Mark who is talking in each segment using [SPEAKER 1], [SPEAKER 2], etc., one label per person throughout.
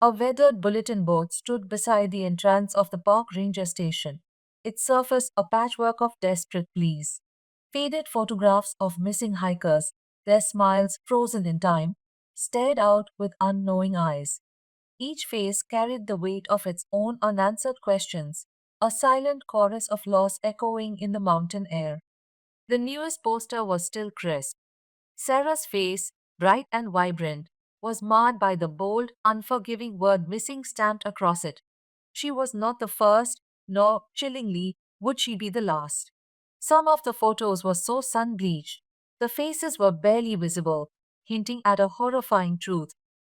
[SPEAKER 1] A weathered bulletin board stood beside the entrance of the park ranger station. It surfaced a patchwork of desperate pleas. Faded photographs of missing hikers, their smiles frozen in time, stared out with unknowing eyes. Each face carried the weight of its own unanswered questions, a silent chorus of loss echoing in the mountain air. The newest poster was still crisp. Sarah's face, bright and vibrant, was marred by the bold, unforgiving word missing stamped across it. She was not the first, nor, chillingly, would she be the last. Some of the photos were so sun bleached, the faces were barely visible, hinting at a horrifying truth.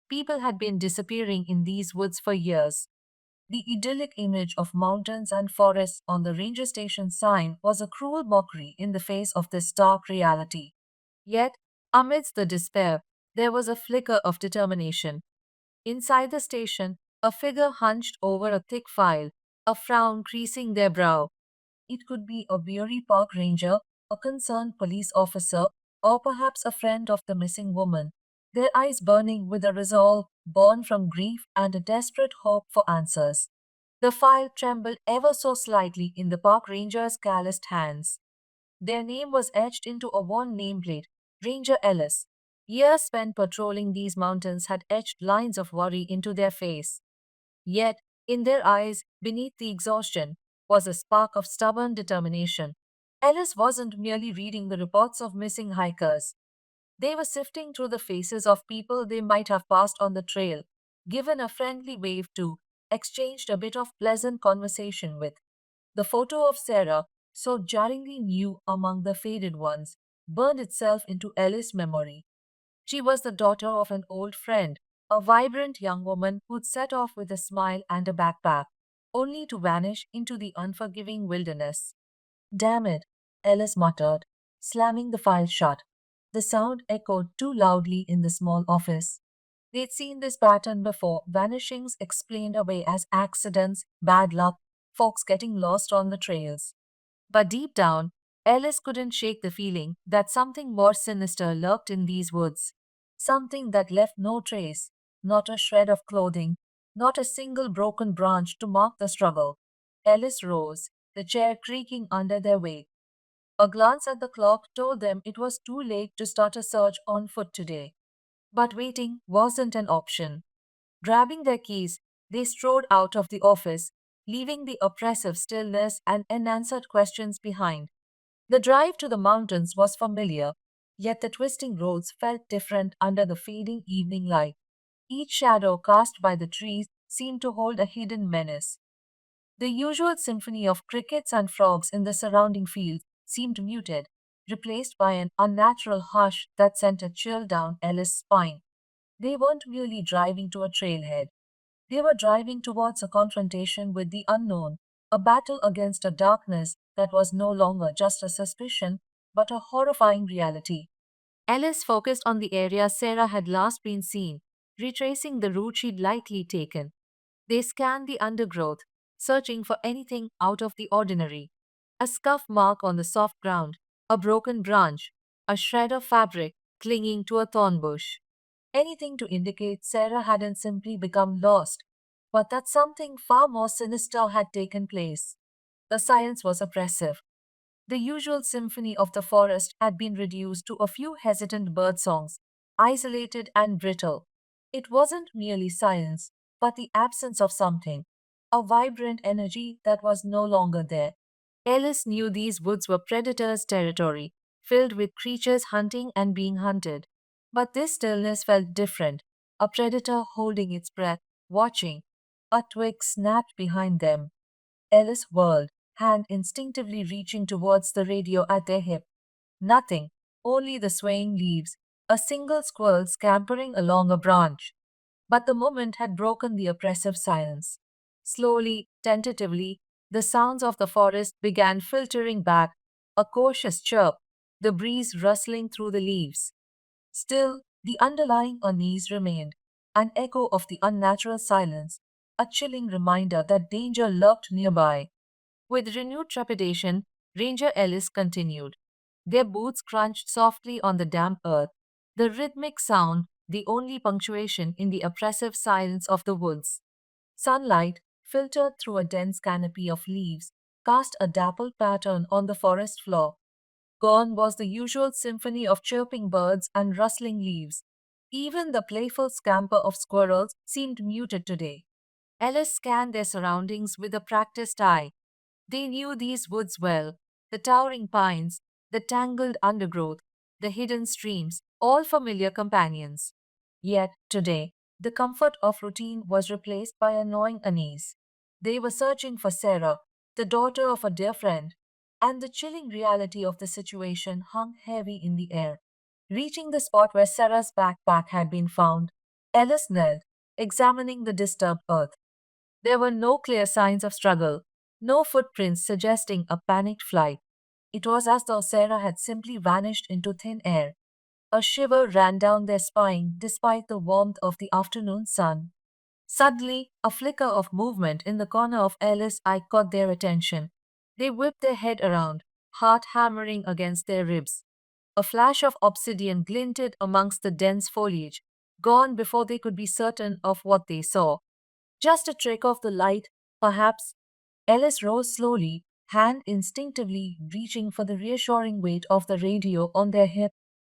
[SPEAKER 1] People had been disappearing in these woods for years. The idyllic image of mountains and forests on the ranger station sign was a cruel mockery in the face of this stark reality. Yet, amidst the despair, there was a flicker of determination. Inside the station, a figure hunched over a thick file, a frown creasing their brow. It could be a weary park ranger, a concerned police officer, or perhaps a friend of the missing woman, their eyes burning with a resolve born from grief and a desperate hope for answers. The file trembled ever so slightly in the park ranger's calloused hands. Their name was etched into a worn nameplate, Ranger Ellis. Years spent patrolling these mountains had etched lines of worry into their face. Yet, in their eyes, beneath the exhaustion, was a spark of stubborn determination. Ellis wasn't merely reading the reports of missing hikers. They were sifting through the faces of people they might have passed on the trail, given a friendly wave to, exchanged a bit of pleasant conversation with. The photo of Sarah, so jarringly new among the faded ones, burned itself into Ellis' memory. She was the daughter of an old friend, a vibrant young woman who'd set off with a smile and a backpack, only to vanish into the unforgiving wilderness. Damn it, Ellis muttered, slamming the file shut. The sound echoed too loudly in the small office. They'd seen this pattern before, vanishings explained away as accidents, bad luck, folks getting lost on the trails. But deep down, Alice couldn't shake the feeling that something more sinister lurked in these woods. Something that left no trace, not a shred of clothing, not a single broken branch to mark the struggle. Alice rose, the chair creaking under their weight. A glance at the clock told them it was too late to start a search on foot today. But waiting wasn't an option. Grabbing their keys, they strode out of the office, leaving the oppressive stillness and unanswered questions behind. The drive to the mountains was familiar, yet the twisting roads felt different under the fading evening light. Each shadow cast by the trees seemed to hold a hidden menace. The usual symphony of crickets and frogs in the surrounding fields seemed muted, replaced by an unnatural hush that sent a chill down Ellis' spine. They weren't merely driving to a trailhead. They were driving towards a confrontation with the unknown, a battle against a darkness that was no longer just a suspicion, but a horrifying reality. Alice focused on the area Sarah had last been seen, retracing the route she'd likely taken. They scanned the undergrowth, searching for anything out of the ordinary. A scuff mark on the soft ground, a broken branch, a shred of fabric clinging to a thorn bush. Anything to indicate Sarah hadn't simply become lost, but that something far more sinister had taken place. The silence was oppressive. The usual symphony of the forest had been reduced to a few hesitant bird songs, isolated and brittle. It wasn't merely silence, but the absence of something, a vibrant energy that was no longer there. Ellis knew these woods were predators' territory, filled with creatures hunting and being hunted. But this stillness felt different, a predator holding its breath, watching. A twig snapped behind them. Ellis whirled, hand instinctively reaching towards the radio at their hip. Nothing, only the swaying leaves, a single squirrel scampering along a branch. But the moment had broken the oppressive silence. Slowly, tentatively, the sounds of the forest began filtering back, a cautious chirp, the breeze rustling through the leaves. Still, the underlying unease remained, an echo of the unnatural silence, a chilling reminder that danger lurked nearby. With renewed trepidation, Ranger Ellis continued. Their boots crunched softly on the damp earth, the rhythmic sound the only punctuation in the oppressive silence of the woods. Sunlight, filtered through a dense canopy of leaves, cast a dappled pattern on the forest floor. Gone was the usual symphony of chirping birds and rustling leaves. Even the playful scamper of squirrels seemed muted today. Alice scanned their surroundings with a practiced eye. They knew these woods well, the towering pines, the tangled undergrowth, the hidden streams, all familiar companions. Yet, today, the comfort of routine was replaced by a gnawing unease. They were searching for Sarah, the daughter of a dear friend, and the chilling reality of the situation hung heavy in the air. Reaching the spot where Sarah's backpack had been found, Alice knelt, examining the disturbed earth. There were no clear signs of struggle, no footprints suggesting a panicked flight. It was as though Sarah had simply vanished into thin air. A shiver ran down their spine despite the warmth of the afternoon sun. Suddenly, a flicker of movement in the corner of Alice's eye caught their attention. They whipped their head around, heart hammering against their ribs. A flash of obsidian glinted amongst the dense foliage, gone before they could be certain of what they saw. Just a trick of the light, perhaps. Alice rose slowly, hand instinctively reaching for the reassuring weight of the radio on their hip.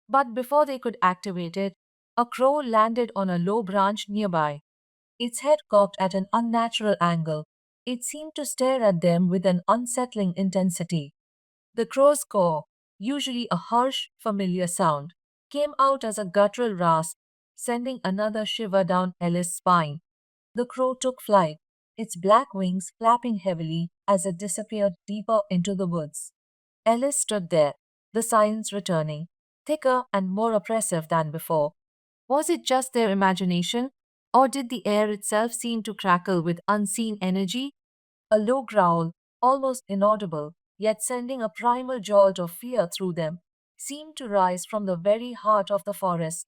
[SPEAKER 1] But before they could activate it, a crow landed on a low branch nearby. Its head cocked at an unnatural angle. It seemed to stare at them with an unsettling intensity. The crow's caw, usually a harsh, familiar sound, came out as a guttural rasp, sending another shiver down Alice's spine. The crow took flight, its black wings flapping heavily as it disappeared deeper into the woods. Alice stood there, the silence returning, thicker and more oppressive than before. Was it just their imagination, or did the air itself seem to crackle with unseen energy? A low growl, almost inaudible, yet sending a primal jolt of fear through them, seemed to rise from the very heart of the forest.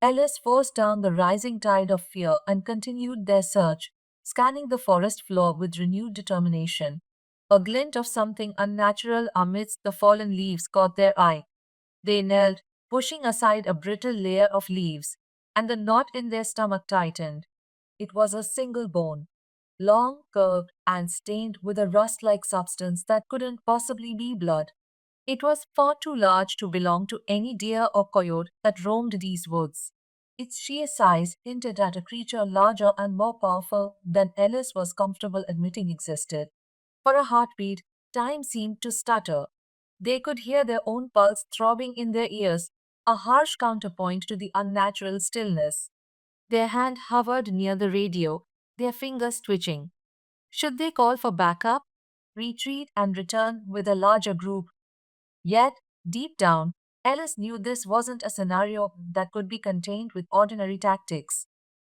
[SPEAKER 1] Ellis forced down the rising tide of fear and continued their search, scanning the forest floor with renewed determination. A glint of something unnatural amidst the fallen leaves caught their eye. They knelt, pushing aside a brittle layer of leaves, and the knot in their stomach tightened. It was a single bone, long, curved, and stained with a rust like substance that couldn't possibly be blood. It was far too large to belong to any deer or coyote that roamed these woods. Its sheer size hinted at a creature larger and more powerful than Ellis was comfortable admitting existed. For a heartbeat, time seemed to stutter. They could hear their own pulse throbbing in their ears, a harsh counterpoint to the unnatural stillness. Their hand hovered near the radio, their fingers twitching. Should they call for backup, retreat, and return with a larger group? Yet, deep down, Alice knew this wasn't a scenario that could be contained with ordinary tactics.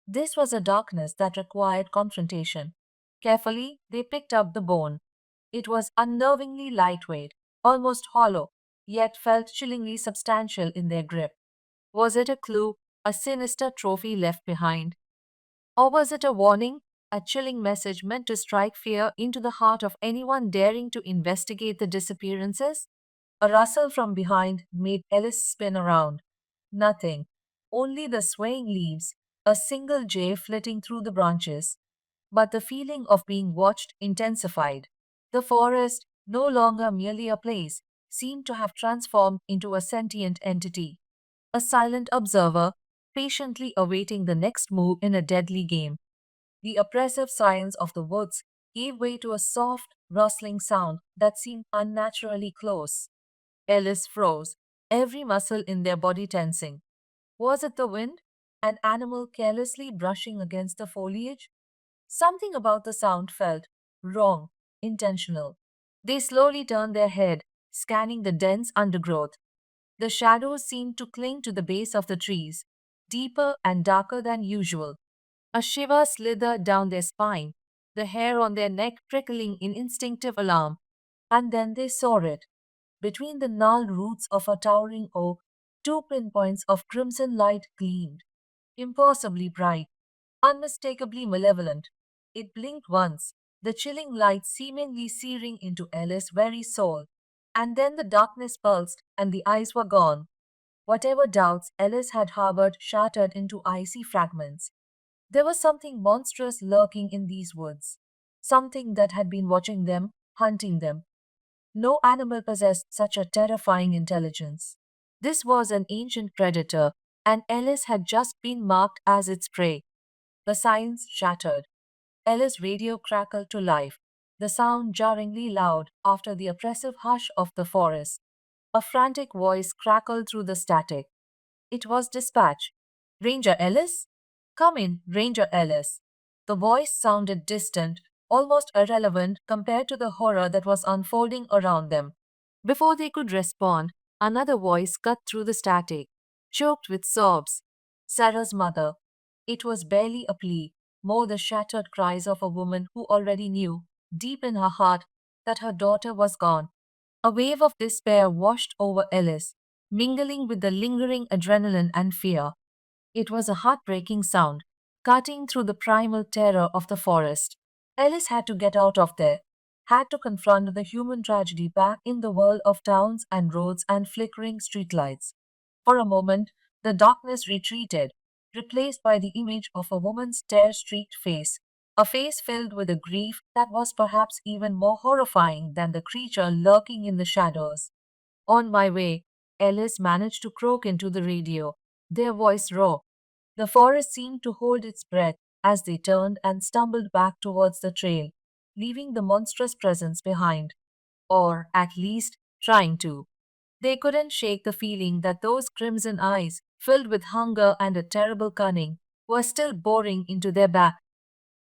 [SPEAKER 1] This was a darkness that required confrontation. Carefully, they picked up the bone. It was unnervingly lightweight, almost hollow, yet felt chillingly substantial in their grip. Was it a clue, a sinister trophy left behind? Or was it a warning, a chilling message meant to strike fear into the heart of anyone daring to investigate the disappearances? A rustle from behind made Ellis spin around. Nothing, only the swaying leaves, a single jay flitting through the branches. But the feeling of being watched intensified. The forest, no longer merely a place, seemed to have transformed into a sentient entity, a silent observer, patiently awaiting the next move in a deadly game. The oppressive silence of the woods gave way to a soft, rustling sound that seemed unnaturally close. Ellis froze, every muscle in their body tensing. Was it the wind? An animal carelessly brushing against the foliage? Something about the sound felt wrong, intentional. They slowly turned their head, scanning the dense undergrowth. The shadows seemed to cling to the base of the trees, deeper and darker than usual. A shiver slithered down their spine, the hair on their neck prickling in instinctive alarm. And then they saw it. Between the gnarled roots of a towering oak, two pinpoints of crimson light gleamed, impossibly bright, unmistakably malevolent. It blinked once, the chilling light seemingly searing into Alice's very soul, and then the darkness pulsed and the eyes were gone. Whatever doubts Alice had harbored shattered into icy fragments. There was something monstrous lurking in these woods, something that had been watching them, hunting them. No animal possessed such a terrifying intelligence. This was an ancient predator, and Alice had just been marked as its prey. The signs shattered. Alice's radio crackled to life, the sound jarringly loud after the oppressive hush of the forest. A frantic voice crackled through the static. It was dispatch. Ranger Ellis? Come in, Ranger Ellis. The voice sounded distant, almost irrelevant compared to the horror that was unfolding around them. Before they could respond, another voice cut through the static, choked with sobs. Sarah's mother. It was barely a plea, more the shattered cries of a woman who already knew, deep in her heart, that her daughter was gone. A wave of despair washed over Ellis, mingling with the lingering adrenaline and fear. It was a heartbreaking sound, cutting through the primal terror of the forest. Ellis had to get out of there, had to confront the human tragedy back in the world of towns and roads and flickering streetlights. For a moment, the darkness retreated, replaced by the image of a woman's tear-streaked face, a face filled with a grief that was perhaps even more horrifying than the creature lurking in the shadows. On my way, Ellis managed to croak into the radio, their voice raw. The forest seemed to hold its breath as they turned and stumbled back towards the trail, leaving the monstrous presence behind, or at least trying to. They couldn't shake the feeling that those crimson eyes, filled with hunger and a terrible cunning, were still boring into their back